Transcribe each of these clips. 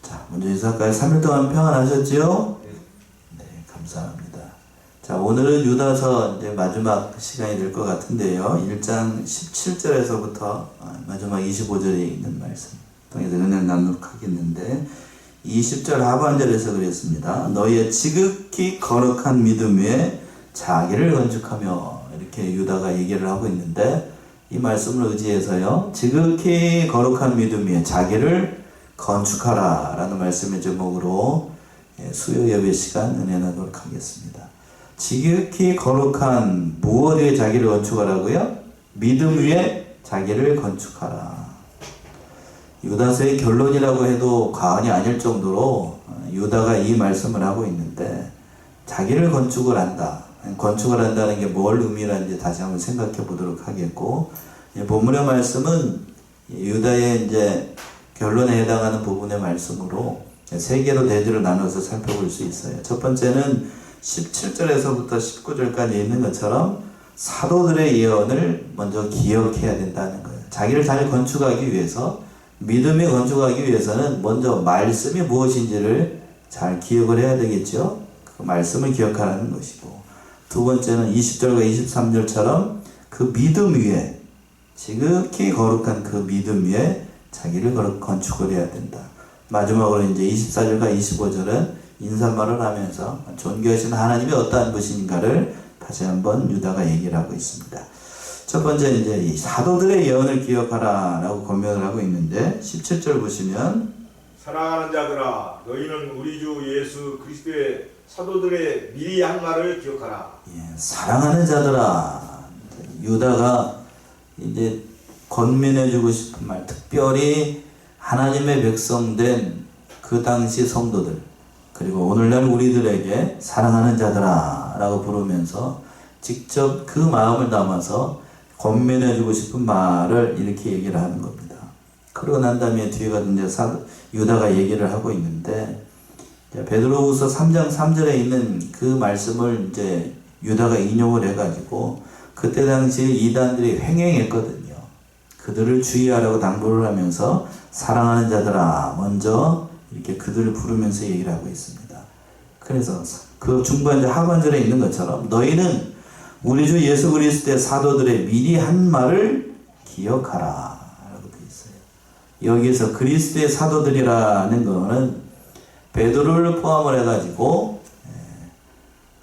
자, 먼저 인사까지 3일 동안 평안하셨지요? 네, 감사합니다. 자, 오늘은 유다서 이제 마지막 시간이 될 것 같은데요. 1장 17절에서부터 마지막 25절에 있는 말씀 통해서 은혜를 나누도록 하겠는데, 20절 하반절에서 그랬습니다. 너희의 지극히 거룩한 믿음 위에 자기를 건축하며, 이렇게 유다가 얘기를 하고 있는데, 이 말씀을 의지해서요, 지극히 거룩한 믿음 위에 자기를 건축하라 라는 말씀의 제목으로 수요 예배 시간 은혜 나누도록 하겠습니다. 지극히 거룩한 무엇 위에 자기를 건축하라고요? 믿음 위에 자기를 건축하라. 유다서의 결론이라고 해도 과언이 아닐 정도로 유다가 이 말씀을 하고 있는데, 자기를 건축을 한다. 건축을 한다는 게 뭘 의미하는지 다시 한번 생각해 보도록 하겠고, 본문의 말씀은 유다의 이제 결론에 해당하는 부분의 말씀으로 세 개로 대주를 나눠서 살펴볼 수 있어요. 첫 번째는 17절에서부터 19절까지 있는 것처럼 사도들의 예언을 먼저 기억해야 된다는 거예요. 자기를 잘 건축하기 위해서, 믿음에 건축하기 위해서는 먼저 말씀이 무엇인지를 잘 기억을 해야 되겠죠. 그 말씀을 기억하라는 것이고, 두 번째는 20절과 23절처럼 그 믿음 위에, 지극히 거룩한 그 믿음 위에 자기를 건축을 해야 된다. 마지막으로 이제 24절과 25절은 인사말을 하면서 존귀하신 하나님이 어떠한 분인가를 다시 한번 유다가 얘기를 하고 있습니다. 첫 번째 이제 이 사도들의 예언을 기억하라 라고 권면을 하고 있는데, 17절 보시면, 사랑하는 자들아, 너희는 우리 주 예수 그리스도의 사도들의 미리 한 말을 기억하라. 사랑하는 자들아, 유다가 이제 권면해주고 싶은 말, 특별히 하나님의 백성된 그 당시 성도들, 그리고 오늘날 우리들에게 사랑하는 자들아 라고 부르면서 직접 그 마음을 담아서 권면해주고 싶은 말을 이렇게 얘기를 하는 겁니다. 그러고 난 다음에 뒤에가 이제 유다가 얘기를 하고 있는데, 베드로후서 3장 3절에 있는 그 말씀을 이제 유다가 인용을 해가지고, 그때 당시에 이단들이 횡행했거든요. 그들을 주의하라고 당부를 하면서 사랑하는 자들아 먼저 이렇게 그들을 부르면서 얘기를 하고 있습니다. 그래서 그 중반 하반절에 있는 것처럼 너희는 우리 주 예수 그리스도의 사도들의 미리 한 말을 기억하라 라고 되어 있어요. 여기에서 그리스도의 사도들이라는 거는 베드로를 포함을 해가지고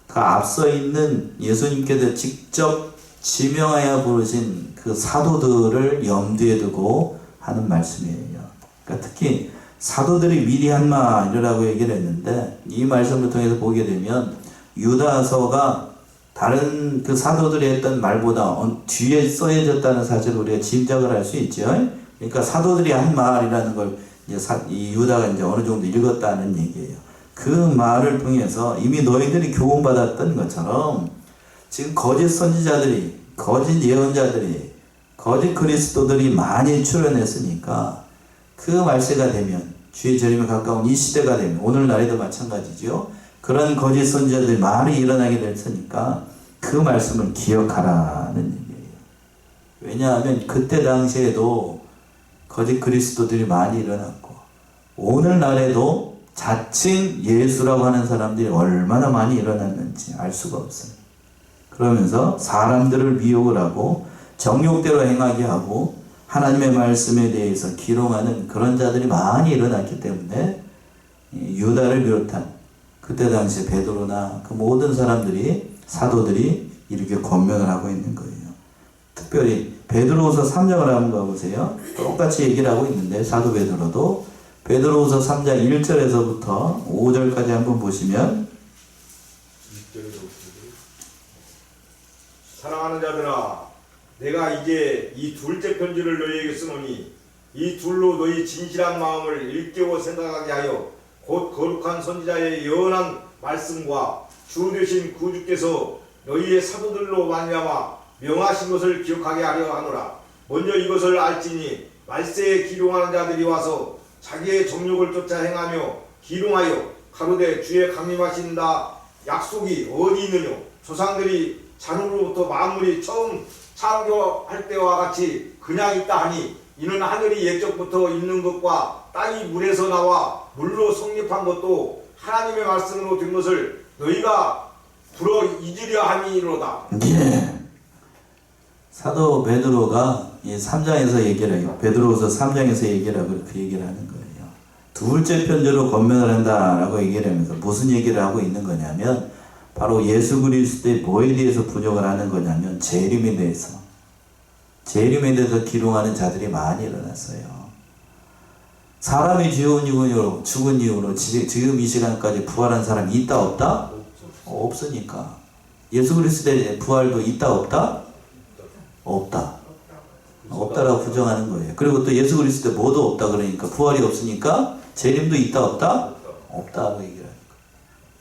그 앞서 있는 예수님께서 직접 지명하여 부르신 그 사도들을 염두에 두고 하는 말씀이에요. 그러니까 특히 사도들이 미리 한 말이라고 얘기를 했는데, 이 말씀을 통해서 보게 되면 유다서가 다른 그 사도들이 했던 말보다 뒤에 써져졌다는 사실을 우리가 짐작을 할 수 있죠. 그러니까 사도들이 한 말이라는 걸 이제 이 유다가 이제 어느 정도 읽었다는 얘기예요. 그 말을 통해서 이미 너희들이 교훈받았던 것처럼 지금 거짓 선지자들이, 거짓 예언자들이, 거짓 그리스도들이 많이 출현했으니까, 그 말세가 되면, 주의 재림에 가까운 이 시대가 되면, 오늘날에도 마찬가지죠. 그런 거짓 선지자들이 많이 일어나게 될 테니까 그 말씀을 기억하라는 얘기예요. 왜냐하면 그때 당시에도 거짓 그리스도들이 많이 일어났고, 오늘날에도 자칭 예수라고 하는 사람들이 얼마나 많이 일어났는지 알 수가 없어요. 그러면서 사람들을 미혹을 하고 정욕대로 행하게 하고 하나님의 말씀에 대해서 기롱하는 그런 자들이 많이 일어났기 때문에 유다를 비롯한 그때 당시 베드로나 그 모든 사람들이, 사도들이 이렇게 권면을 하고 있는 거예요. 특별히 베드로후서 3장을 한번 가보세요. 똑같이 얘기를 하고 있는데, 사도 베드로도 베드로후서 3장 1절에서부터 5절까지 한번 보시면, 사랑하는 자들아, 내가 이제 이 둘째 편지를 너희에게 쓰노니 이 둘로 너희 진실한 마음을 일깨워 생각하게 하여 곧 거룩한 선지자의 예언한 말씀과 주 되신 구주께서 너희의 사도들로 말미암아 명하신 것을 기억하게 하려 하노라. 먼저 이것을 알지니 말세에 기룡하는 자들이 와서 자기의 정욕을 쫓아 행하며 기룡하여 가로되 주의 강림하신다 약속이 어디 있느뇨. 조상들이 자루로부터 만물이 처음 창조할 때와 같이 그냥 있다 하니 이는 하늘이 옛적부터 있는 것과 땅이 물에서 나와 물로 성립한 것도 하나님의 말씀으로 된 것을 너희가 불어 잊으려 함이로다. 예. 사도 베드로가 이 3장에서 얘기를 해요. 베드로후서 3장에서 얘기를 하고 그 얘기를 하는 거예요. 둘째 편지로 권면을 한다라고 얘기를 하면서 무슨 얘기를 하고 있는 거냐면 바로 예수 그리스도의 뭐에 대해서 부족을 하는 거냐면 재림에 대해서. 재림에 대해서 기록하는 자들이 많이 일어났어요. 사람이 죽은 이후로 지금 이 시간까지 부활한 사람이 있다 없다? 없으니까. 예수 그리스도의 부활도 있다 없다? 없다. 없다라고 부정하는 거예요. 그리고 또 예수 그리스도 뭐도 없다 그러니까 부활이 없으니까 재림도 있다 없다? 없다고 얘기를 하니까.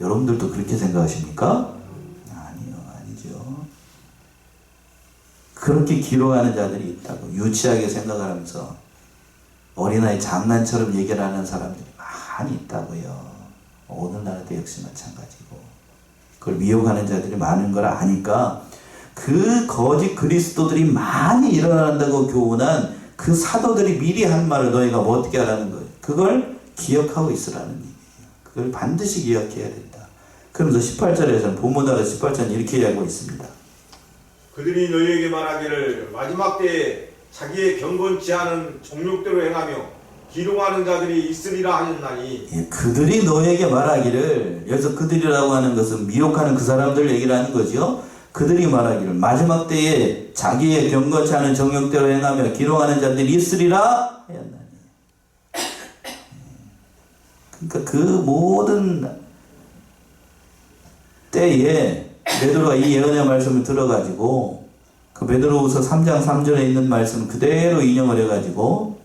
여러분들도 그렇게 생각하십니까? 아니요, 아니죠. 그렇게 기록하는 자들이 있다고 유치하게 생각을 하면서 어린아이 장난처럼 얘기를 하는 사람들이 많이 있다고요. 오늘날도 역시 마찬가지고 그걸 미혹하는 자들이 많은 걸 아니까 그 거짓 그리스도들이 많이 일어난다고 교훈한 그 사도들이 미리 한 말을 너희가 뭐 어떻게 하라는 거예요. 그걸 기억하고 있으라는 얘기예요. 그걸 반드시 기억해야 된다. 그러면서 18절에서는 본문으로 18절은 이렇게 이야기하고 있습니다. 그들이 너희에게 말하기를 마지막 때에 자기의 경건치 않은 정욕대로 행하며 기롱하는 자들이 있으리라 하였나니. 예, 그들이 너희에게 말하기를, 여기서 그들이라고 하는 것은 미혹하는 그 사람들 얘기를 하는 거죠. 그들이 말하기를 마지막 때에 자기의 경건치 않은 정욕대로 행하며 기롱하는 자들이 있으리라 하였나니. 그러니까 그 모든 때에 베드로가 이 예언의 말씀을 들어가지고 그 베드로후서 3장 3절에 있는 말씀을 그대로 인용을 해가지고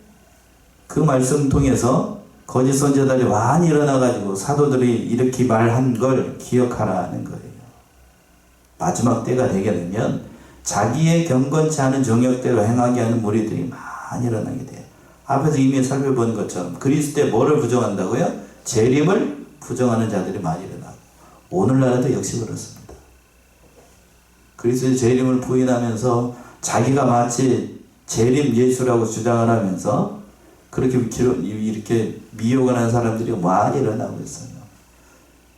그 말씀 통해서 거짓 선지자들이 많이 일어나가지고 사도들이 이렇게 말한 걸 기억하라는 거예요. 마지막 때가 되게 되면 자기의 경건치 않은 정욕대로 행하게 하는 무리들이 많이 일어나게 돼요. 앞에서 이미 살펴본 것처럼 그리스도의 뭐를 부정한다고요? 재림을 부정하는 자들이 많이 일어나고 오늘날에도 역시 그렇습니다. 그리스도의 재림을 부인하면서 자기가 마치 재림 예수라고 주장을 하면서 그렇게 이렇게 미혹을 하는 사람들이 많이 일어나고 있어요.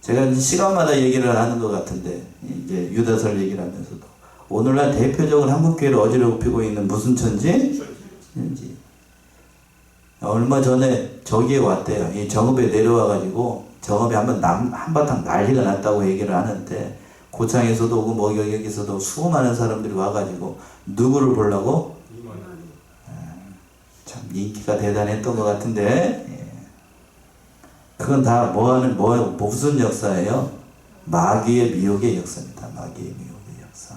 제가 이제 시간마다 얘기를 하는 것 같은데 이제 유다설 얘기를 하면서도 오늘날 대표적으로 한국교회를 어지럽히고 있는 무슨 천지? 얼마 전에 저기에 왔대요. 이 정읍에 내려와가지고 정읍에 한바탕 난리가 났다고 얘기를 하는데 고창에서도 오고 뭐 여기서도 수많은 사람들이 와가지고 누구를 보려고? 참 인기가 대단했던 것 같은데 그건 다 무슨 역사예요? 마귀의 미혹의 역사입니다. 마귀의 미혹의 역사.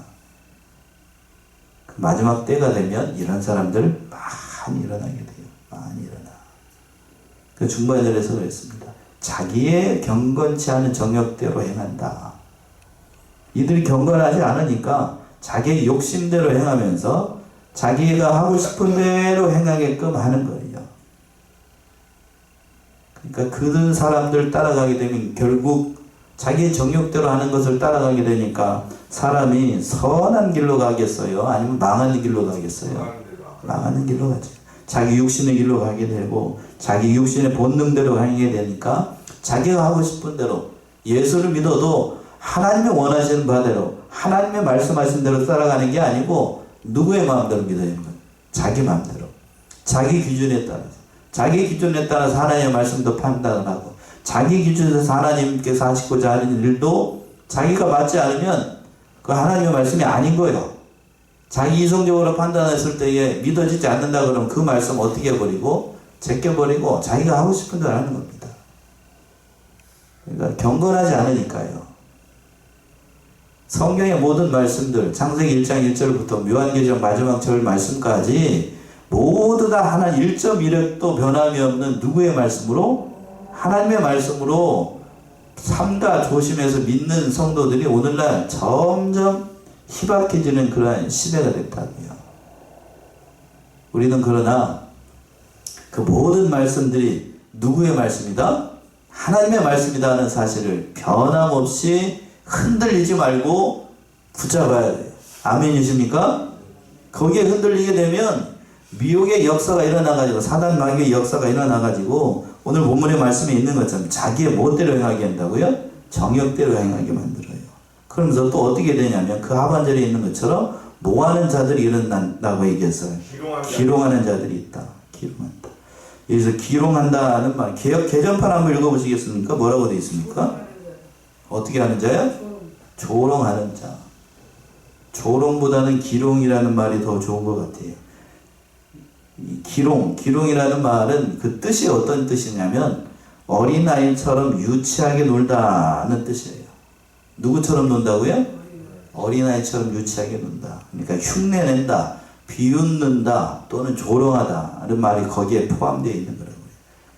그 마지막 때가 되면 이런 사람들 많이 일어나게 돼요. 많이 일어나. 그 중반절에서 그랬습니다. 자기의 경건치 않은 정욕대로 행한다. 이들이 경건하지 않으니까 자기의 욕심대로 행하면서 자기가 하고 싶은 대로 행하게끔 하는 거예요. 그러니까 그 사람들 따라가게 되면 결국 자기의 정욕대로 하는 것을 따라가게 되니까 사람이 선한 길로 가겠어요? 아니면 망하는 길로 가겠어요? 망하는 길로 가죠. 자기 육신의 길로 가게 되고 자기 육신의 본능대로 가게 되니까 자기가 하고 싶은 대로 예수를 믿어도 하나님이 원하시는 바대로 하나님의 말씀하신 대로 따라가는 게 아니고 누구의 마음대로 믿어야 하는 거예요? 자기 마음대로 자기 기준에 따라서 자기 기준에 따라서 하나님의 말씀도 판단을 하고 자기 기준에서 하나님께서 하시고자 하는 일도 자기가 맞지 않으면 그 하나님의 말씀이 아닌 거예요. 자기 이성적으로 판단했을 때에 믿어지지 않는다 그러면 그 말씀 어떻게 해버리고 제껴버리고 자기가 하고 싶은 대로 하는 겁니다. 그러니까 경건하지 않으니까요. 성경의 모든 말씀들 창세기 1장 1절부터 요한계시록 마지막 절 말씀까지 모두 다 하나 1.1획도 변함이 없는 누구의 말씀으로? 하나님의 말씀으로 삼가 조심해서 믿는 성도들이 오늘날 점점 희박해지는 그러한 시대가 됐다고요. 우리는 그러나 그 모든 말씀들이 누구의 말씀이다? 하나님의 말씀이다 하는 사실을 변함없이 흔들리지 말고 붙잡아야 돼요. 아멘이십니까? 거기에 흔들리게 되면 미혹의 역사가 일어나가지고 사단 마귀의 역사가 일어나가지고 오늘 본문의 말씀에 있는 것처럼 자기의 멋대로 행하게 한다고요? 정욕대로 행하게 만들어요. 그러면서 또 어떻게 되냐면 그 하반절에 있는 것처럼 모하는 자들이 일어난다고 얘기했어요. 기롱하는 자들이 있다. 기롱한다. 여기서 기롱한다는 말, 개정판 한번 읽어보시겠습니까? 뭐라고 되어 있습니까? 어떻게 하는 자요? 조롱하는 자. 조롱보다는 기롱이라는 말이 더 좋은 것 같아요. 이 기롱이라는 말은 그 뜻이 어떤 뜻이냐면 어린아이처럼 유치하게 놀다는 뜻이에요. 누구처럼 논다고요? 어린아이처럼 유치하게 논다. 그러니까 흉내낸다, 비웃는다, 또는 조롱하다는 말이 거기에 포함되어 있는 거라고요.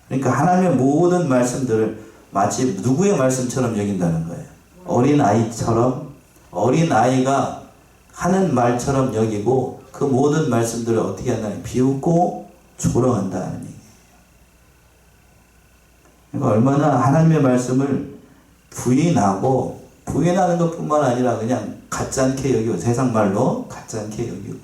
그러니까 하나님의 모든 말씀들을 마치 누구의 말씀처럼 여긴다는 거예요. 어린아이처럼, 어린아이가 하는 말처럼 여기고 그 모든 말씀들을 어떻게 한다면 비웃고 조롱한다는 얘기예요. 그러니까 얼마나 하나님의 말씀을 부인하는 것뿐만 아니라 그냥 가짜않게 여기고, 세상 말로 가짜않게 여기고,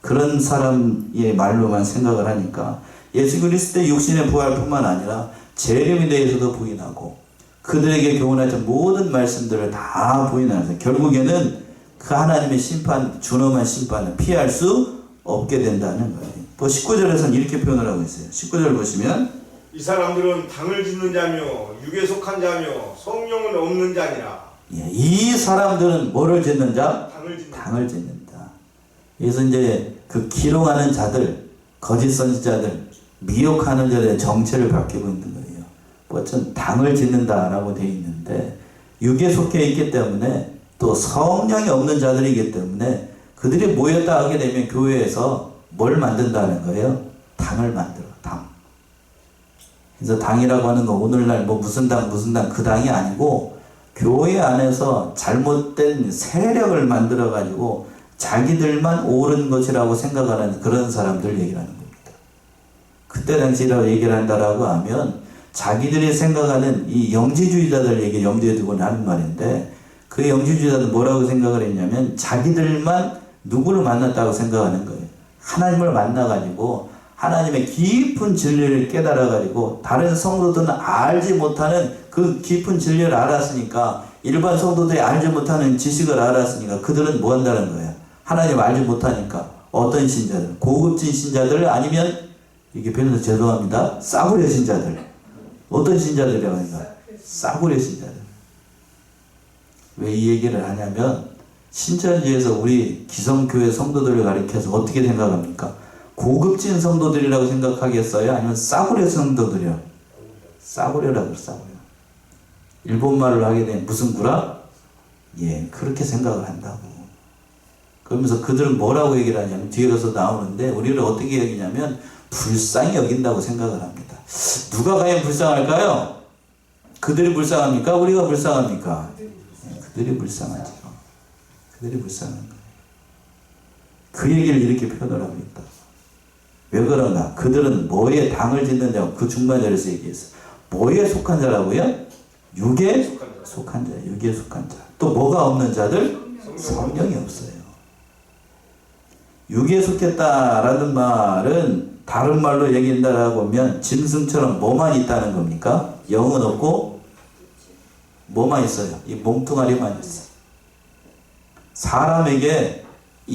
그런 사람의 말로만 생각을 하니까 예수 그리스도의 육신의 부활뿐만 아니라 재림에 대해서도 부인하고 그들에게 교훈하신 모든 말씀들을 다 부인하면서 결국에는 그 하나님의 심판, 준엄한 심판을 피할 수 없게 된다는 거예요. 또 19절에서는 이렇게 표현을 하고 있어요. 19절 보시면 이 사람들은 당을 짓는 자며 육에 속한 자며 성령은 없는 자니라. 이 사람들은 뭐를 짓는 자? 당을 짓는다. 그래서 이제 그 기롱하는 자들, 거짓 선지자들, 미혹하는 자들의 정체를 밝히고 있는 거예요. 뭐전 당을 짓는다라고 되어 있는데 육에 속해 있기 때문에 또 성령이 없는 자들이기 때문에 그들이 모였다 하게 되면 교회에서 뭘 만든다는 거예요? 당을 만들어. 당. 그래서 당이라고 하는 거 오늘날 뭐 무슨 당 그 당이 아니고 교회 안에서 잘못된 세력을 만들어 가지고 자기들만 옳은 것이라고 생각하는 그런 사람들 얘기하는 겁니다. 그때 당시라고 얘기를 한다라고 하면 자기들이 생각하는 이 영지주의자들 얘기 염두에 두고 하는 말인데 그 영지주의자들은 뭐라고 생각을 했냐면 자기들만 누구를 만났다고 생각하는 거예요. 하나님을 만나가지고 하나님의 깊은 진리를 깨달아가지고 다른 성도들은 알지 못하는 그 깊은 진리를 알았으니까 일반 성도들이 알지 못하는 지식을 알았으니까 그들은 뭐 한다는 거예요. 하나님 알지 못하니까 어떤 신자들, 고급진 신자들 아니면 이게 표현해서 죄송합니다. 싸구려 신자들. 어떤 신자들이라고 하는가? 싸구려 신자들. 왜 이 얘기를 하냐면 신천지에서 우리 기성교회 성도들을 가리켜서 어떻게 생각합니까? 고급진 성도들이라고 생각하겠어요? 아니면 싸구려 성도들이요? 싸구려라고 싸구려. 일본말을 하게 되면 무슨 구라? 예, 그렇게 생각을 한다고. 그러면서 그들은 뭐라고 얘기를 하냐면 뒤에 가서 나오는데 우리를 어떻게 여기냐면 불쌍히 여긴다고 생각을 합니다. 누가 과연 불쌍할까요? 그들이 불쌍합니까? 우리가 불쌍합니까? 그들이 불쌍하죠. 그들이 불쌍한 거예요. 그 얘기를 이렇게 표현을 하고 있다. 왜 그러나? 그들은 뭐에 당을 짓는 자고 그 중반절에서 얘기했어요. 뭐에 속한 자라고요? 육에 속한 자. 육에 속한 자. 또 뭐가 없는 자들? 성령이 없어요. 육에 속했다라는 말은 다른 말로 얘기한다라고 하면 짐승처럼 뭐만 있다는 겁니까? 영은 없고 뭐만 있어요? 이 몸뚱아리만 있어요. 사람에게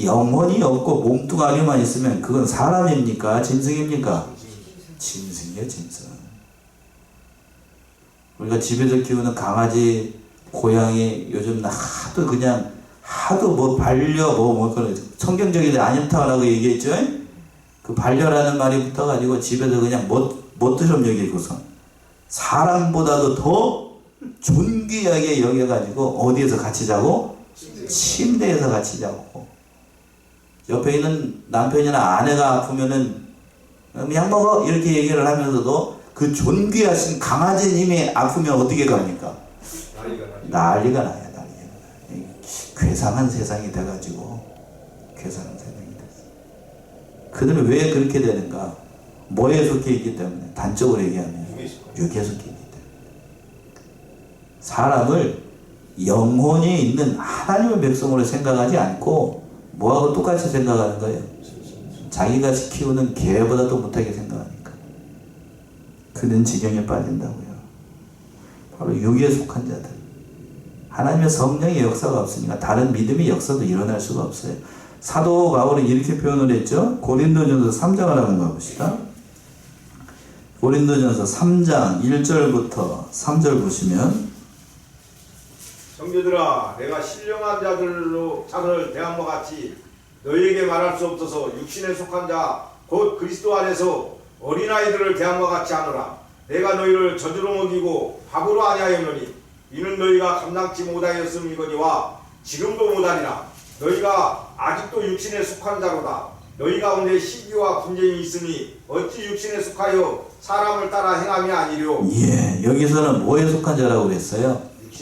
영혼이 없고 몸뚱아리만 있으면 그건 사람입니까? 짐승입니까? 짐승이에요, 짐승. 우리가 집에서 키우는 강아지, 고양이 요즘 하도 뭐 반려 그런 성경적인 안염타라고 얘기했죠? 그 반려라는 말이 붙어가지고 집에서 그냥 못드럼 여기고서 사람보다도 더 존귀하게 여겨가지고 어디에서 같이 자고? 침대에서 같이 자고. 옆에 있는 남편이나 아내가 아프면은 약 먹어 이렇게 얘기를 하면서도 그 존귀하신 강아지님이 아프면 어떻게 갑니까? 난리가 나요. 괴상한 세상이 돼가지고 괴상한 세상이 됐어요. 그들은 왜 그렇게 되는가? 뭐에 속해 있기 때문에 단적으로 얘기하면 육에 속해 있기 때문에 사람을 영혼이 있는 하나님의 백성으로 생각하지 않고 뭐하고 똑같이 생각하는 거예요? 자기가 키우는 개보다도 못하게 생각하니까 그런 지경에 빠진다고요. 바로 육에 속한 자들. 하나님의 성령의 역사가 없으니까 다른 믿음의 역사도 일어날 수가 없어요. 사도 바울은 이렇게 표현을 했죠. 고린도전서 3장을 한번 가봅시다. 고린도전서 3장 1절부터 3절 보시면, 형제들아, 내가 신령한 자들을 대함과 같이 너희에게 말할 수 없어서 육신에 속한 자 곧 그리스도 안에서 어린아이들을 대함과 같이 하노라. 내가 너희를 저주로 먹이고 밥으로 아니하였노니 이는 너희가 감당치 못하였음이거니와 지금도 못하리라. 너희가 아직도 육신에 속한 자로다. 너희 가운데 시기와 분쟁이 있으니 어찌 육신에 속하여 사람을 따라 행함이 아니려. 예, 여기서는 뭐에 속한 자라고 그랬어요?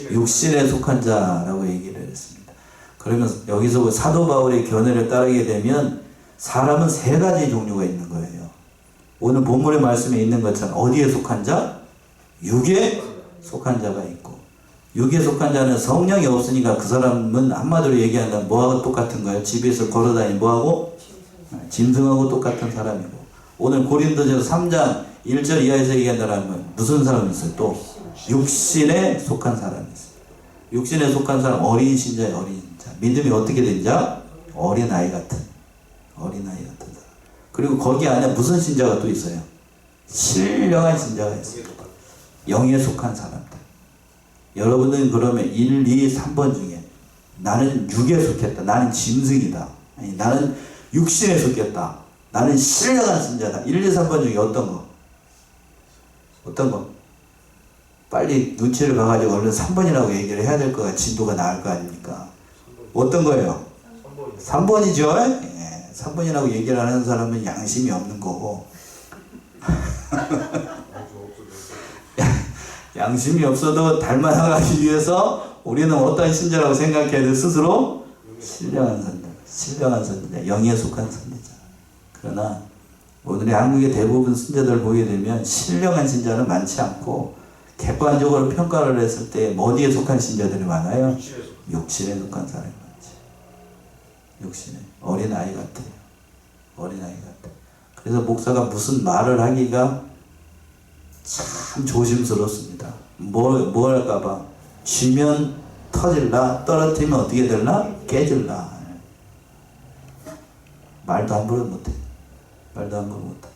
육신에 속한 자라고 얘기를 했습니다. 그러면 여기서 사도 바울의 견해를 따르게 되면 사람은 세 가지 종류가 있는 거예요. 오늘 본문의 말씀에 있는 것처럼 어디에 속한 자? 육에 속한 자가 있고, 육에 속한 자는 성령이 없으니까 그 사람은 한마디로 얘기한다면 뭐하고 똑같은 거예요? 집에서 걸어다니는 뭐하고? 짐승하고 똑같은 사람이고, 오늘 고린도전서 3장 1절 이하에서 얘기한다면 무슨 사람이 있어요? 또 육신에 속한 사람이 있어요. 육신에 속한 사람, 어린 신자예요. 어린 신자. 믿음이 어떻게 된 자? 어린아이 같은 사람. 그리고 거기 안에 무슨 신자가 또 있어요? 신령한 신자가 있어요. 영에 속한 사람들. 여러분은 그러면 1, 2, 3번 중에 나는 육에 속했다, 나는 짐승이다, 아니, 나는 육신에 속했다, 나는 신령한 신자다, 1, 2, 3번 중에 어떤 거? 어떤 거? 빨리 눈치를 봐가지고 얼른 3번이라고 얘기를 해야 될 거가 진도가 나을 거 아닙니까? 어떤 거예요? 3번이죠? 예, 3번이라고 얘기를 하는 사람은 양심이 없는 거고 양심이 없어도 닮아나가기 위해서 우리는 어떤 신자라고 생각해야 돼? 스스로 신령한 선지자, 영에 속한 선지자. 그러나 오늘의 한국의 대부분 신자들 보게 되면 신령한 신자는 많지 않고, 객관적으로 평가를 했을 때 어디에 속한 신자들이 많아요? 육신에 속한 사람이 많지. 육신에. 어린아이 같아요. 어린아이 같아. 그래서 목사가 무슨 말을 하기가 참 조심스럽습니다. 뭘 할까봐. 쥐면 터질라, 떨어뜨리면 어떻게 될라? 깨질라. 말도 함부로 못해. 말도 함부로 못해.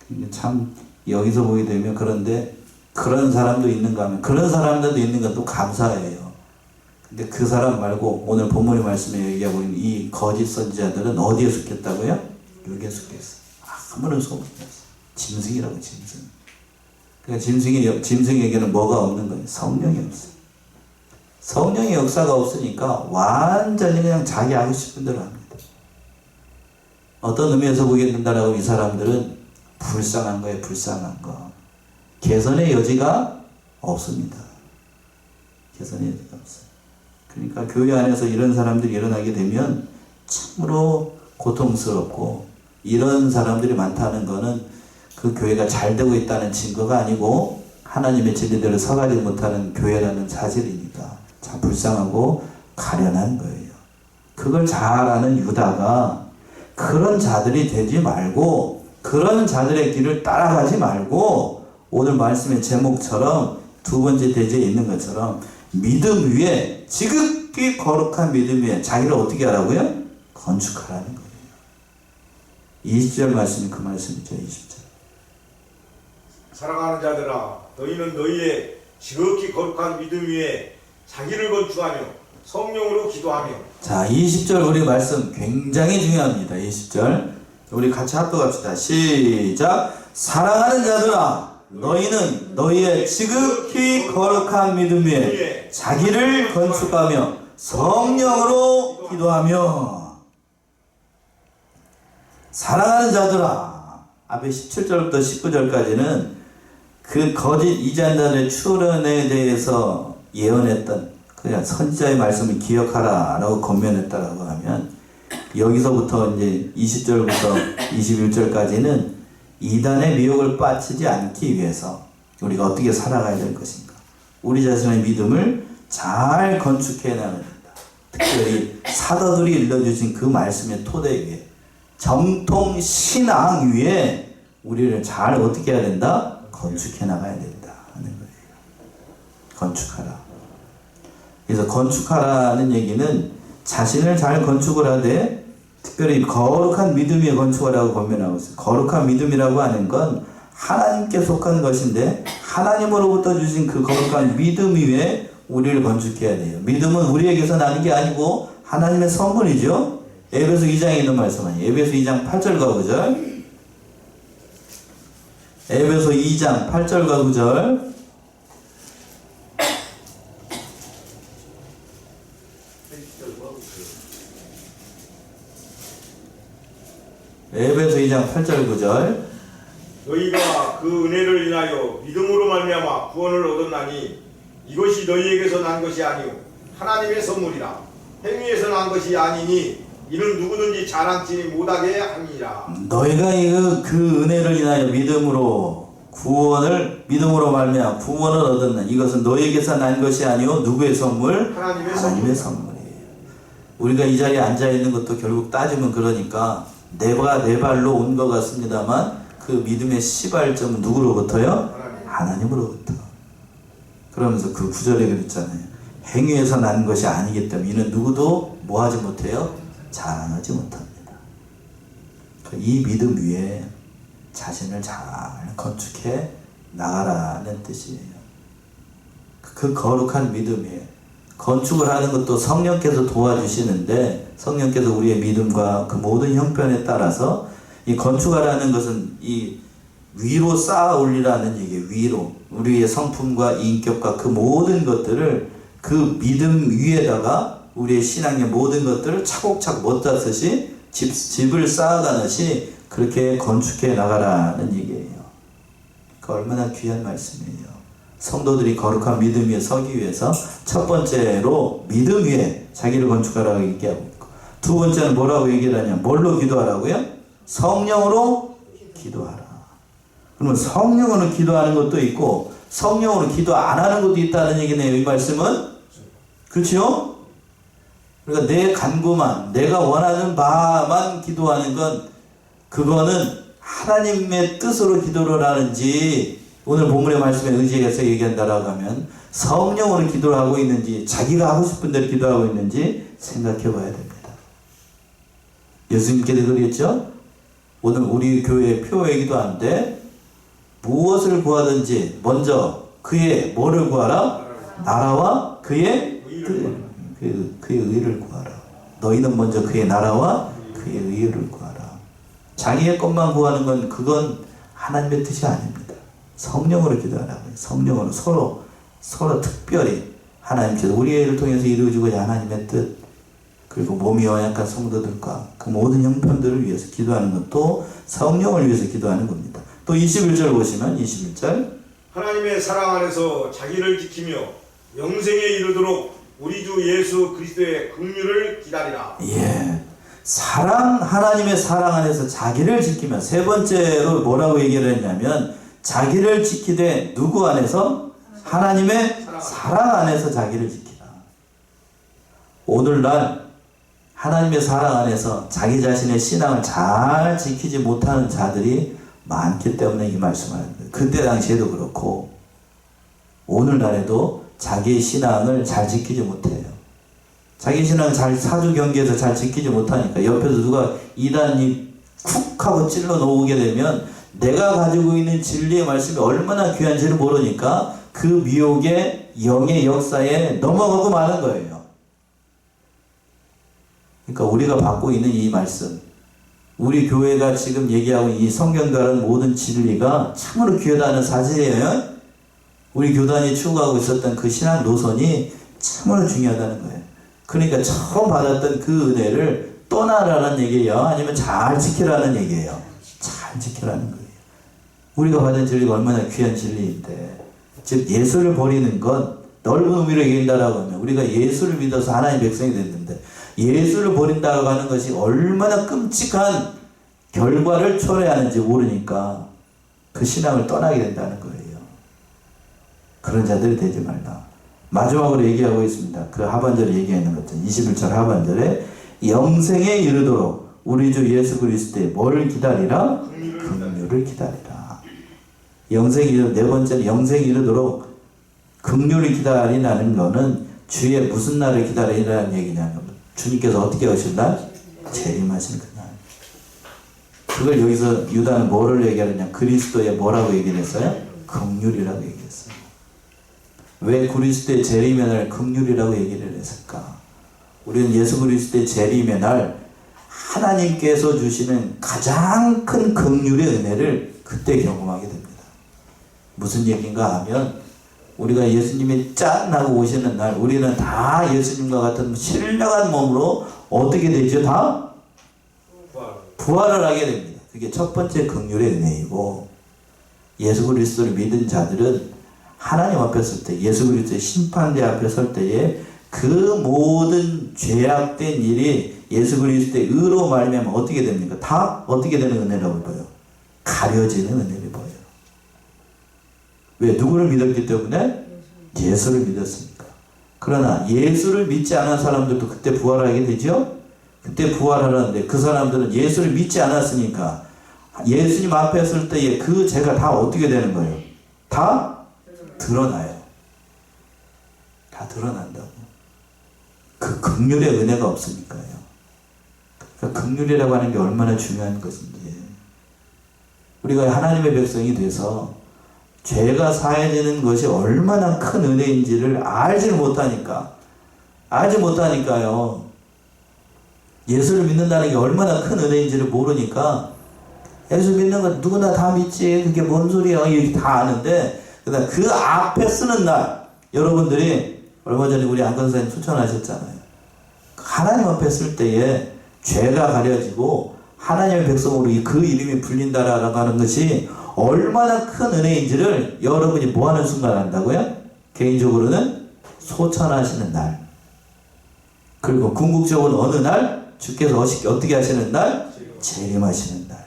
근데 참 여기서 보게 되면, 그런데 그런 사람도 있는가 하면 그런 사람들도 있는 것도 감사해요. 근데 그 사람 말고 오늘 본문의 말씀에 얘기하고 있는 이 거짓 선지자들은 어디에 속했다고요? 육에 속했어. 아무런 소문 없어. 짐승이라고, 짐승. 그러니까 짐승에게는 뭐가 없는 거예요? 성령이 없어요. 성령의 역사가 없으니까 완전히 그냥 자기 하고 싶은 대로 합니다. 어떤 의미에서 보게 된다라고 이 사람들은 불쌍한 거예요, 불쌍한 거. 개선의 여지가 없습니다. 개선의 여지가 없어요. 그러니까 교회 안에서 이런 사람들이 일어나게 되면 참으로 고통스럽고, 이런 사람들이 많다는 거는 그 교회가 잘 되고 있다는 증거가 아니고 하나님의 진리대로 서가지 못하는 교회라는 사실이니까 참 불쌍하고 가련한 거예요. 그걸 잘 아는 유다가 그런 자들이 되지 말고, 그런 자들의 길을 따라가지 말고, 오늘 말씀의 제목처럼 두 번째 대제에 있는 것처럼 믿음 위에, 지극히 거룩한 믿음 위에 자기를 어떻게 하라고요? 건축하라는 거예요. 20절 말씀이 그 말씀이죠. 20절. 사랑하는 자들아, 너희는 너희의 지극히 거룩한 믿음 위에 자기를 건축하며 성령으로 기도하며. 자, 20절 우리 말씀 굉장히 중요합니다. 20절 우리 같이 합독합시다. 시작. 사랑하는 자들아, 너희는 너희의 지극히 거룩한 믿음 위에 자기를 건축하며 성령으로 기도하며. 사랑하는 자들아, 앞에 17절부터 19절까지는 그 거짓 이단자들의 출현에 대해서 예언했던 그냥 선지자의 말씀을 기억하라 라고 권면했다라고 하면, 여기서부터 이제 20절부터 21절까지는 이단의 미혹을 빠지지 않기 위해서 우리가 어떻게 살아가야 될 것인가, 우리 자신의 믿음을 잘 건축해 나가야 된다. 특별히 사도들이 일러주신 그 말씀의 토대 위에 정통 신앙 위에 우리를 잘 어떻게 해야 된다? 건축해 나가야 된다 하는 거예요. 건축하라. 그래서 건축하라는 얘기는 자신을 잘 건축을 하되 특별히 거룩한 믿음 위에 건축하라고 권면하고 있어요. 거룩한 믿음이라고 하는 건 하나님께 속한 것인데 하나님으로부터 주신 그 거룩한 믿음 위에 우리를 건축해야 돼요. 믿음은 우리에게서 나는 게 아니고 하나님의 선물이죠. 에베소 2장에 있는 말씀 아니에요. 에베소 2장 8절과 9절. 에베소 2장 8절과 9절. 에베소 2장 8절 9절. 너희가 그 은혜를 인하여 믿음으로 말미암아 구원을 얻었나니 이것이 너희에게서 난 것이 아니오 하나님의 선물이라. 행위에서 난 것이 아니니 이는 누구든지 자랑치 못하게 함이라. 너희가 그 은혜를 인하여 믿음으로 말미암아 구원을 얻었나니 이것은 너희에게서 난 것이 아니오 누구의 선물? 하나님의 선물이에요. 우리가 이 자리에 앉아 있는 것도 결국 따지면 그러니까 내가 내 발로 온 것 같습니다만 그 믿음의 시발점은 누구로부터요? 하나님으로부터. 그러면서 그 구절에 그랬잖아요. 행위에서 난 것이 아니기 때문에 이는 누구도 뭐하지 못해요? 자랑하지 못합니다. 이 믿음 위에 자신을 잘 건축해 나가라는 뜻이에요. 그 거룩한 믿음 위에 건축을 하는 것도 성령께서 도와주시는데 성령께서 우리의 믿음과 그 모든 형편에 따라서 이 건축하라는 것은 이 위로 쌓아 올리라는 얘기예요. 위로 우리의 성품과 인격과 그 모든 것들을 그 믿음 위에다가 우리의 신앙의 모든 것들을 차곡차곡 못다듯이 집을 쌓아가듯이 그렇게 건축해 나가라는 얘기예요. 그 얼마나 귀한 말씀이에요. 성도들이 거룩한 믿음 위에 서기 위해서 첫 번째로 믿음 위에 자기를 건축하라고 얘기하고 있고 두 번째는 뭐라고 얘기를 하냐? 뭘로 기도하라고요? 성령으로 기도하라. 그러면 성령으로 기도하는 것도 있고 성령으로 기도 안 하는 것도 있다는 얘기네요. 이 말씀은. 그렇죠? 그러니까 내 간구만 내가 원하는 바만 기도하는 건 그거는 하나님의 뜻으로 기도를 하는지 오늘 본문의 말씀에 의지해서 얘기한다라고 하면 성령으로 기도를 하고 있는지 자기가 하고 싶은 대로 기도하고 있는지 생각해 봐야 됩니다. 예수님께서 그랬죠? 오늘 우리 교회 표에 기도하는데 무엇을 구하든지 먼저 그의 뭐를 구하라? 나라와 그의 의를 구하라. 너희는 먼저 그의 나라와 그의 의를 구하라. 자기의 것만 구하는 건 그건 하나님의 뜻이 아닙니다. 성령으로 기도하라고요. 성령으로 서로 특별히 하나님께서 우리의 일을 통해서 이루어지고자 하나님의 뜻 그리고 몸이 연약한 성도들과 그 모든 형편들을 위해서 기도하는 것도 성령을 위해서 기도하는 겁니다. 또 21절 보시면 21절 하나님의 사랑 안에서 자기를 지키며 영생에 이르도록 우리 주 예수 그리스도의 긍휼을 기다리라. 예, 하나님의 사랑 안에서 자기를 지키며 세 번째로 뭐라고 얘기를 했냐면 자기를 지키되 누구 안에서? 하나님의 사랑 안에서 자기를 지키라. 오늘날 하나님의 사랑 안에서 자기 자신의 신앙을 잘 지키지 못하는 자들이 많기 때문에 이 말씀을 합니다. 그때 당시에도 그렇고 오늘날에도 자기의 신앙을 잘 지키지 못해요. 자기 신앙을 사주 경계에서 잘 지키지 못하니까 옆에서 누가 이단이 쿡 하고 찔러 놓게 되면 내가 가지고 있는 진리의 말씀이 얼마나 귀한지를 모르니까 그 미혹의 영의 역사에 넘어가고 마는 거예요. 그러니까 우리가 받고 있는 이 말씀, 우리 교회가 지금 얘기하고 이 성경 다른 모든 진리가 참으로 귀하다는 사실이에요. 우리 교단이 추구하고 있었던 그 신앙 노선이 참으로 중요하다는 거예요. 그러니까 처음 받았던 그 은혜를 떠나라는 얘기예요? 아니면 잘 지키라는 얘기예요? 잘 지키라는 거예요. 우리가 받은 진리가 얼마나 귀한 진리인데 즉 예수를 버리는 건 넓은 의미로 얘기한다라고 하면 우리가 예수를 믿어서 하나님의 백성이 됐는데 예수를 버린다고 하는 것이 얼마나 끔찍한 결과를 초래하는지 모르니까 그 신앙을 떠나게 된다는 거예요. 그런 자들이 되지 말라. 마지막으로 얘기하고 있습니다. 그 하반절에 얘기하는 것들 21절 하반절에 영생에 이르도록 우리 주 예수 그리스도의 뭘 기다리라? 긍휼을 기다리라. 영생에 이르 네 번째는 영생에 이르도록 긍휼을 기다리라는 거는 주의 무슨 날을 기다리라는 얘기냐면 주님께서 어떻게 오실 날? 재림하시는 그 날. 그걸 여기서 유다는 뭐를 얘기하느냐? 그리스도의 뭐라고 얘기를 했어요? 긍휼이라고 얘기했어요. 왜 그리스도의 재림의 날 긍휼이라고 얘기를 했을까? 우리는 예수 그리스도의 재림의 날 하나님께서 주시는 가장 큰 긍휼의 은혜를 그때 경험하게 됩니다. 무슨 얘기인가 하면 우리가 예수님이 짠 하고 오시는 날 우리는 다 예수님과 같은 신령한 몸으로 어떻게 되죠? 다 부활을 하게 됩니다. 그게 첫 번째 긍휼의 은혜이고, 예수 그리스도를 믿은 자들은 하나님 앞에 설 때, 예수 그리스도의 심판대 앞에 설 때에 그 모든 죄악된 일이 예수 그리스도의 의로 말미암아 어떻게 됩니까? 다 어떻게 되는 은혜라고 봐요? 가려지는 은혜를 보여요. 왜? 누구를 믿었기 때문에? 예수를 믿었으니까. 그러나 예수를 믿지 않은 사람들도 그때 부활하게 되죠? 그때 부활하는데 그 사람들은 예수를 믿지 않았으니까 예수님 앞에 설 때에 그 죄가 다 어떻게 되는 거예요? 다 드러나요. 다 드러난다고. 그 긍휼의 은혜가 없으니까요. 그러니까 긍휼이라고 하는 게 얼마나 중요한 것인지. 우리가 하나님의 백성이 돼서 죄가 사해지는 것이 얼마나 큰 은혜인지를 알지 못하니까요. 예수를 믿는다는 게 얼마나 큰 은혜인지를 모르니까 예수 믿는 건 누구나 다 믿지, 그게 뭔 소리야, 이렇게 다 아는데, 그다음 그 앞에 쓰는 날, 여러분들이 얼마 전에 우리 안건사님 추천하셨잖아요. 하나님 앞에 쓸 때에 죄가 가려지고 하나님의 백성으로 그 이름이 불린다라고 하는 것이 얼마나 큰 은혜인지를 여러분이 뭐 하는 순간 안다고요? 개인적으로는 소천하시는 날. 그리고 궁극적으로 어느 날? 주께서 어떻게 하시는 날? 재림하시는 날.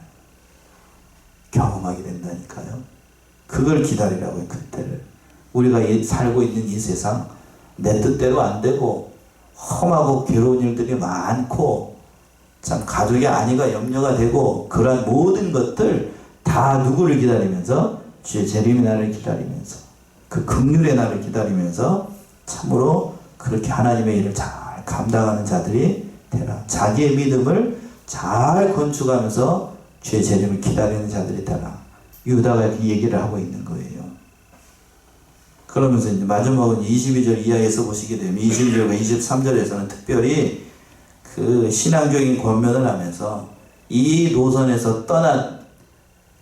경험하게 된다니까요. 그걸 기다리라고요, 그때를. 우리가 살고 있는 이 세상, 내 뜻대로 안 되고, 험하고 괴로운 일들이 많고, 참 가족이 아니가 염려가 되고, 그러한 모든 것들 다 누구를 기다리면서? 주의 재림의 날을 기다리면서, 그 긍휼의 날을 기다리면서, 참으로 그렇게 하나님의 일을 잘 감당하는 자들이 되라. 자기의 믿음을 잘 건축하면서 주의 재림을 기다리는 자들이 되라. 유다가 이 얘기를 하고 있는 거예요. 그러면서 이제 마지막은 22절 이하에서 보시게 되면 22절과 23절에서는 특별히 그 신앙적인 권면을 하면서 이 노선에서 떠난,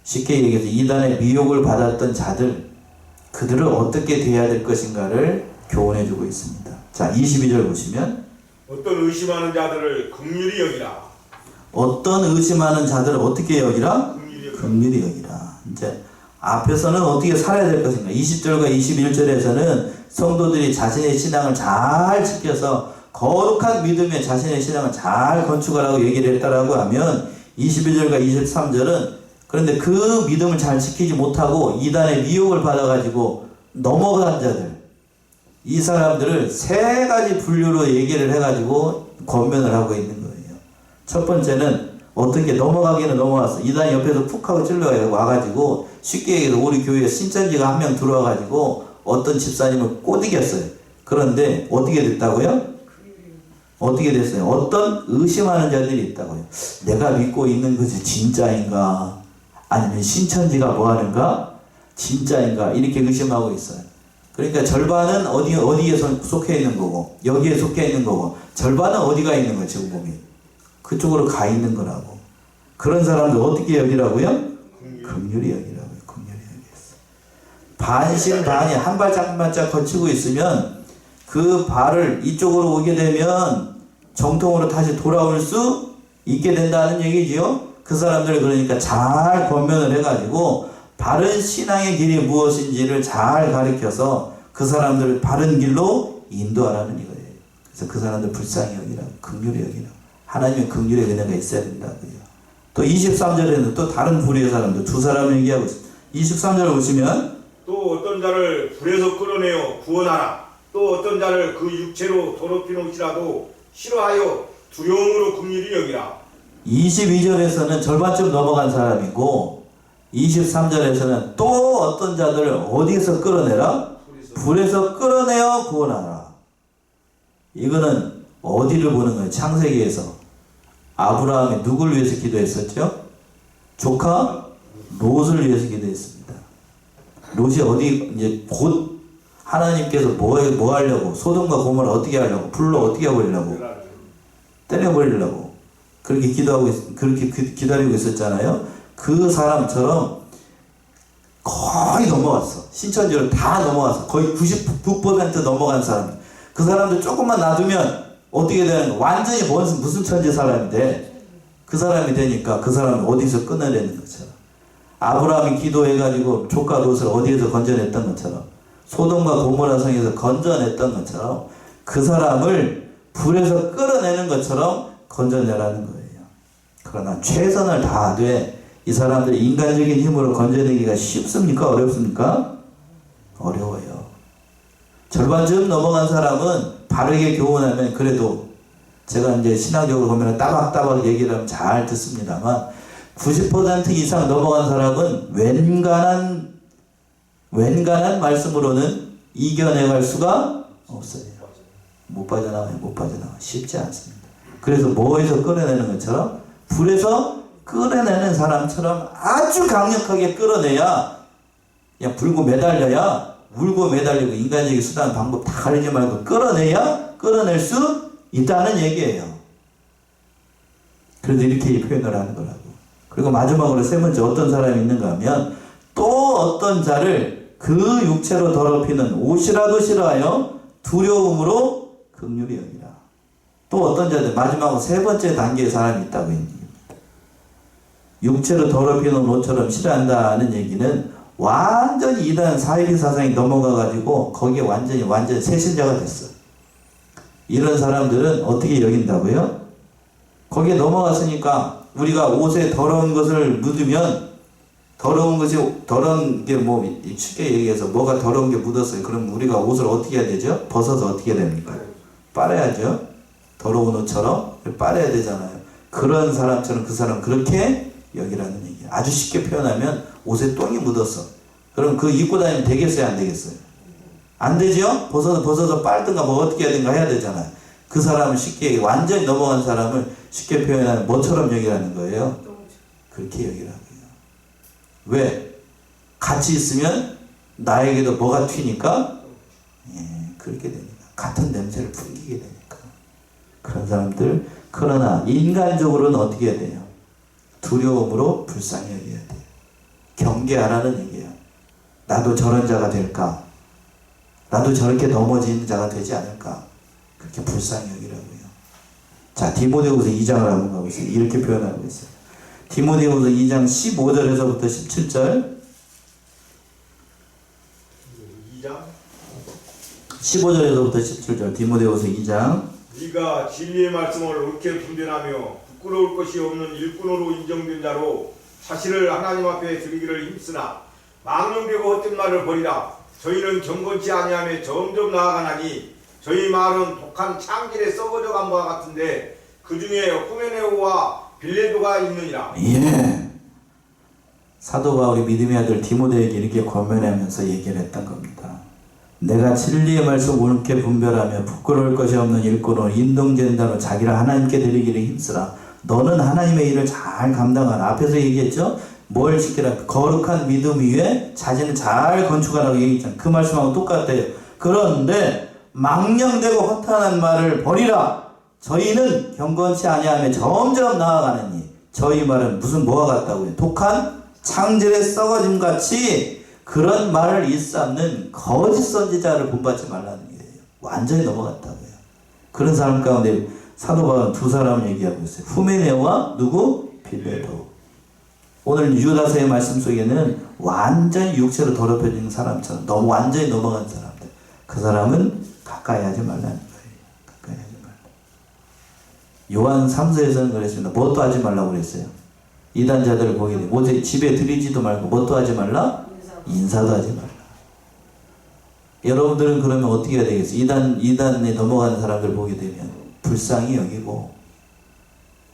쉽게 얘기해서 이단의 미혹을 받았던 자들, 그들을 어떻게 대해야 될 것인가를 교훈해 주고 있습니다. 자, 22절 보시면 어떤 의심하는 자들을 긍휼히 여기라. 어떤 의심하는 자들을 어떻게 여기라? 긍휼히 여기라. 이제 앞에서는 어떻게 살아야 될 것인가? 20절과 21절에서는 성도들이 자신의 신앙을 잘 지켜서 거룩한 믿음에 자신의 신앙을 잘 건축하라고 얘기를 했다라고 하면 22절과 23절은 그런데 그 믿음을 잘 지키지 못하고 이단의 미혹을 받아가지고 넘어간 자들, 이 사람들을 세 가지 분류로 얘기를 해가지고 권면을 하고 있는 거예요. 첫 번째는 어떻게 넘어가기는 넘어왔어. 이단이 옆에서 푹 하고 찔러 와가지고 쉽게 얘기해서 우리 교회에 신천지가 한 명 들어와가지고 어떤 집사님을 꼬드겼어요. 그런데 어떻게 됐다고요? 어떻게 됐어요? 어떤 의심하는 자들이 있다고요. 내가 믿고 있는 것이 진짜인가? 아니면 신천지가 뭐하는가? 진짜인가? 이렇게 의심하고 있어요. 그러니까 절반은 어디에 속해 있는 거고, 여기에 속해 있는 거고, 절반은 어디가 있는 거예요, 지금 보면. 그쪽으로 가 있는 거라고. 그런 사람들 어떻게 여기라고요? 긍휼히 여기라고요. 긍휼히 여기겠어. 반신반의 한 발짝 한 발짝 거치고 있으면 그 발을 이쪽으로 오게 되면 정통으로 다시 돌아올 수 있게 된다는 얘기지요. 그 사람들 그러니까 잘 권면을 해가지고 바른 신앙의 길이 무엇인지를 잘 가르쳐서 그 사람들을 바른 길로 인도하라는 이거예요. 그래서 그 사람들 불쌍히 여기라고, 긍휼히 여기라고. 하나님의 긍휼의 은혜가 있어야 된다고요. 또 23절에는 또 다른 부류의 사람들, 두 사람을 얘기하고 있습니다. 23절을 보시면 또 어떤 자를 불에서 끌어내어 구원하라. 또 또 어떤 자를 그 육체로 더럽히노시라도 싫어하여 두려움으로 긍휼히 여기라. 22절에서는 절반쯤 넘어간 사람이고 23절에서는 또 어떤 자들을 어디에서 끌어내라? 불에서 끌어내어 구원하라. 이거는 어디를 보는 거예요? 창세기에서 아브라함이 누굴 위해서 기도했었죠? 조카 롯을 위해서 기도했습니다. 롯이 어디 이제 곧 하나님께서 뭐 하려고, 소돔과 고모라 어떻게 하려고, 불로 어떻게 해버리려고, 때려버리려고 그렇게 그렇게 기다리고 있었잖아요. 그 사람처럼 거의 넘어갔어. 신천지로 다 넘어갔어. 거의 99% 넘어간 사람. 그 사람들 조금만 놔두면 어떻게 되는 거야? 완전히 무슨 천지 사람이 돼? 그 사람이 되니까 그 사람을 어디서 끊어내는 것처럼. 아브라함이 기도해가지고 조카 롯을 어디에서 건져냈던 것처럼, 소돔과 고모라 성에서 건져냈던 것처럼 그 사람을 불에서 끌어내는 것처럼 건져내라는 거예요. 그러나 최선을 다하되 이 사람들이 인간적인 힘으로 건져내기가 쉽습니까? 어렵습니까? 어려워요. 절반쯤 넘어간 사람은 바르게 교훈하면 그래도, 제가 이제 신학적으로 보면 따박따박 얘기를 하면 잘 듣습니다만 90% 이상 넘어간 사람은 웬간한 말씀으로는 이겨내갈 수가 없어요. 못 빠져나와요. 쉽지 않습니다. 그래서 뭐에서 끌어내는 것처럼, 불에서 끌어내는 사람처럼 아주 강력하게 끌어내야, 그냥 불고 매달려야, 울고 매달리고 인간적인 수단 방법 다 가리지 말고 끌어낼 수 있다는 얘기예요. 그래서 이렇게 표현을 하는 거라고. 그리고 마지막으로 세 번째 어떤 사람이 있는가 하면, 또 어떤 자를 그 육체로 더럽히는 옷이라도 싫어하여 두려움으로 긍휼히 여기라. 또 어떤 자들, 마지막으로 세 번째 단계의 사람이 있다고 얘기합니다. 육체로 더럽히는 옷처럼 싫어한다는 얘기는 완전히 이단 사이비 사상이 넘어가가지고 거기에 완전히 새신자가 됐어. 이런 사람들은 어떻게 여긴다고요? 거기에 넘어갔으니까 우리가 옷에 더러운 것을 묻으면, 더러운 게 뭐 쉽게 얘기해서 뭐가 더러운 게 묻었어요. 그럼 우리가 옷을 어떻게 해야 되죠? 벗어서 어떻게 해야 됩니까? 빨아야죠. 더러운 옷처럼 빨아야 되잖아요. 그런 사람처럼 그 사람 그렇게 여기라는 얘기예요. 아주 쉽게 표현하면 옷에 똥이 묻었어. 그럼 그 입고 다니면 되겠어요? 안 되겠어요? 안 되죠? 벗어서 빨든가 뭐 어떻게 해야 되는가 해야 되잖아요. 그 사람을 쉽게, 완전히 넘어간 사람을 쉽게 표현하면 뭐처럼 여기라는 거예요? 그렇게 여기라고요. 왜? 같이 있으면 나에게도 뭐가 튀니까? 그렇게 되니까. 같은 냄새를 풍기게 되니까. 그런 사람들. 그러나 인간적으로는 어떻게 해야 돼요? 두려움으로 불쌍히 여겨야 돼요. 경계하라는 얘기예요. 나도 저런 자가 될까? 나도 저렇게 넘어지는 자가 되지 않을까? 그렇게 불쌍히 여기라고요. 자, 디모데후서 2장을 한번 가보세요. 이렇게 표현하고 있어요. 디모데후서 2장 15절에서부터 17절. 2장 15절에서부터 17절. 디모데후서 2장. 네가 진리의 말씀을 옳게 분별하며 부끄러울 것이 없는 일꾼으로 인정된 자로 사실을 하나님 앞에 드리기를 힘쓰나 망령되고 헛된 말을 버리라. 저희는 경건치 아니하며 점점 나아가나니 저희 말은 독한 창길에 썩어져 간 바와 같은데 그 중에 후메네오와 빌레도가 있느니라. 예. 사도 바울이 믿음의 아들 디모데에게 이렇게 권면하면서 얘기를 했던 겁니다. 내가 진리의 말씀 옳게 분별하며 부끄러울 것이 없는 일꾼으로 인동된다로 자기를 하나님께 드리기를 힘쓰라. 너는 하나님의 일을 잘 감당하라. 앞에서 얘기했죠? 뭘 지키라? 거룩한 믿음 위에 자신을 잘 건축하라고 얘기했잖아요. 그 말씀하고 똑같아요. 그런데 망령되고 허탄한 말을 버리라. 저희는 경건치 아니하며 점점 나아가느니. 저희 말은 무슨 뭐와 같다고요? 독한 창질에 썩어짐 같이 그런 말을 일삼는 거짓 선지자를 본받지 말라는 거예요. 완전히 넘어갔다고요. 그런 사람 가운데 사도 바울은 두 사람을 얘기하고 있어요. 후메네오와 누구? 빌레도. 오늘 유다서의 말씀 속에는 완전히 육체로 더럽혀진 사람처럼 너무 완전히 넘어간 사람들. 그 사람은 가까이 하지 말라는 거예요. 가까이 하지 말라. 요한 3서에서는 그랬습니다. 뭣도 하지 말라고 그랬어요. 이단자들을 보게 되면 오직 집에 들이지도 말고 뭣도 하지 말라? 인사도 하지 말라. 여러분들은 그러면 어떻게 해야 되겠어요? 이단에 넘어가는 사람들 보게 되면 불쌍히 여기고,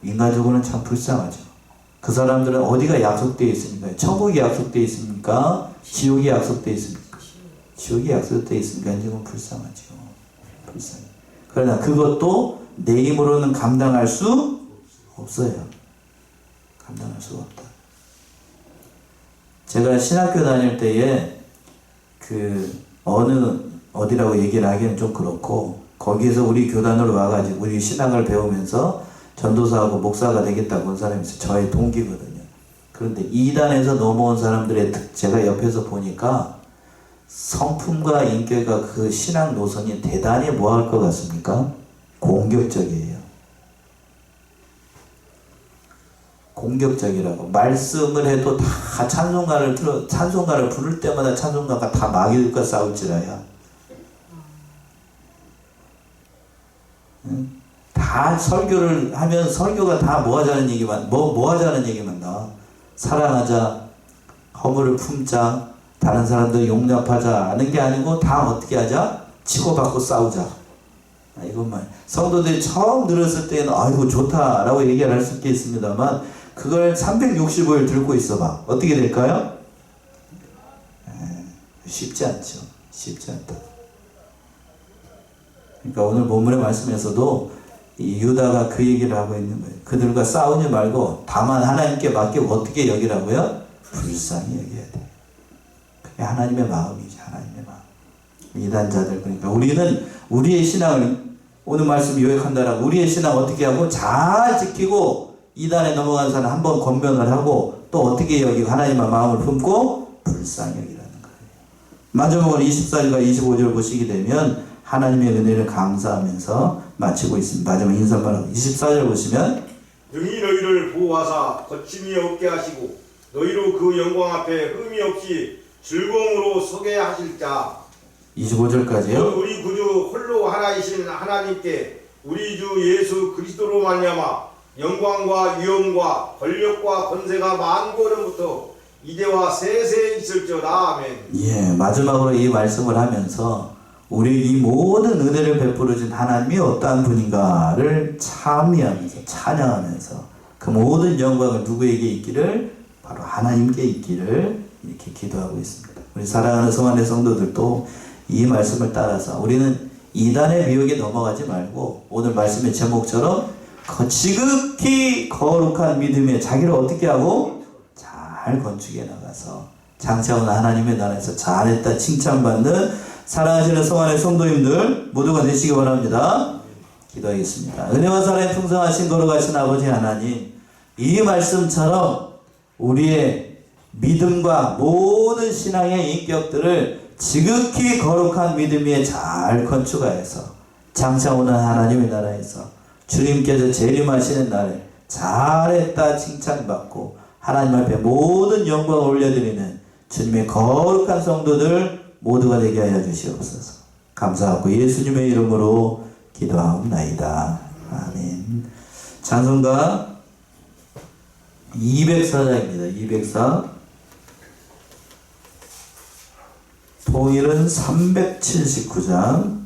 인간적으로는 참 불쌍하죠. 그 사람들은 어디가 약속되어 있습니까? 천국이 약속되어 있습니까? 지옥이 약속되어 있습니까? 지옥이 약속되어 있으니까 지금 불쌍하죠. 불쌍해. 그러나 그것도 내 힘으로는 감당할 수 없어요. 감당할 수가 없다. 제가 신학교 다닐 때에 어디라고 얘기를 하기는 좀 그렇고, 거기에서 우리 교단으로 와가지고 우리 신학을 배우면서 전도사하고 목사가 되겠다고 온 사람이 있어요. 저의 동기거든요. 그런데 이단에서 넘어온 사람들의 제가 옆에서 보니까 성품과 인격과 그 신앙 노선이 대단히 뭐 할 것 같습니까? 공격적이에요. 공격적이라고. 말씀을 해도 다 찬송가를 부를 때마다 찬송가가 다 마귀들과 싸울지라야. 응? 다 설교를 하면 설교가 다 뭐 하자는 얘기만 나와. 사랑하자, 허물을 품자, 다른 사람들 용납하자 하는 게 아니고 다 어떻게 하자? 치고받고 싸우자. 이것만. 성도들이 처음 들었을 때는 아이고 좋다라고 얘기를 할 수 있겠습니다만, 그걸 365일 들고 있어봐. 어떻게 될까요? 쉽지 않죠. 쉽지 않다. 그러니까 오늘 본문의 말씀에서도 이 유다가 그 얘기를 하고 있는 거예요. 그들과 싸우지 말고 다만 하나님께 맡기고 어떻게 여기라고요? 불쌍히 여겨야 돼. 그게 하나님의 마음이지. 하나님의 마음. 이단자들. 그러니까 우리는 우리의 신앙을, 오늘 말씀 요약한다라고 우리의 신앙 어떻게 하고 잘 지키고, 이단에 넘어간 사람 한번 권면을 하고, 또 어떻게 여기고 하나님의 마음을 품고 불쌍히 여기라는 거예요. 마지막으로 24절과 25절 보시게 되면 하나님의 은혜를 감사하면서 마치고 있습니다. 마지막 인사말하고 24절 보시면, 능히 너희를 보호하사 거침이 없게 하시고 너희로 그 영광 앞에 흠이 없이 즐거움으로 서게 하실 자, 25절까지요. 우리 구주 홀로 하나이신 하나님께 우리 주 예수 그리스도로 말미암아 영광과 위엄과 권력과 권세가 만고전부터 이제와 세세 있을지어다. 아멘. 예, 마지막으로 이 말씀을 하면서 우리 이 모든 은혜를 베풀어 준 하나님이 어떠한 분인가를 찬미하면서 찬양하면서 그 모든 영광을 누구에게 있기를? 바로 하나님께 있기를 이렇게 기도하고 있습니다. 우리 사랑하는 성안의 성도들도 이 말씀을 따라서 우리는 이단의 미혹에 넘어가지 말고, 오늘 말씀의 제목처럼 지극히 거룩한 믿음에 자기를 어떻게 하고 잘 건축해 나가서 장차오는 하나님의 나라에서 잘했다 칭찬받는 사랑하시는 성안의 성도님들 모두가 되시기 바랍니다. 기도하겠습니다. 은혜와 사랑에 풍성하신 거룩하신 아버지 하나님, 이 말씀처럼 우리의 믿음과 모든 신앙의 인격들을 지극히 거룩한 믿음 위에 잘 건축하여서 장차오는 하나님의 나라에서 주님께서 재림하시는 날에 잘했다 칭찬받고 하나님 앞에 모든 영광을 올려드리는 주님의 거룩한 성도들 모두가 되게 하여 주시옵소서. 감사하고 예수님의 이름으로 기도하옵나이다. 아멘. 찬송가 204장입니다. 204. 통일은 379장.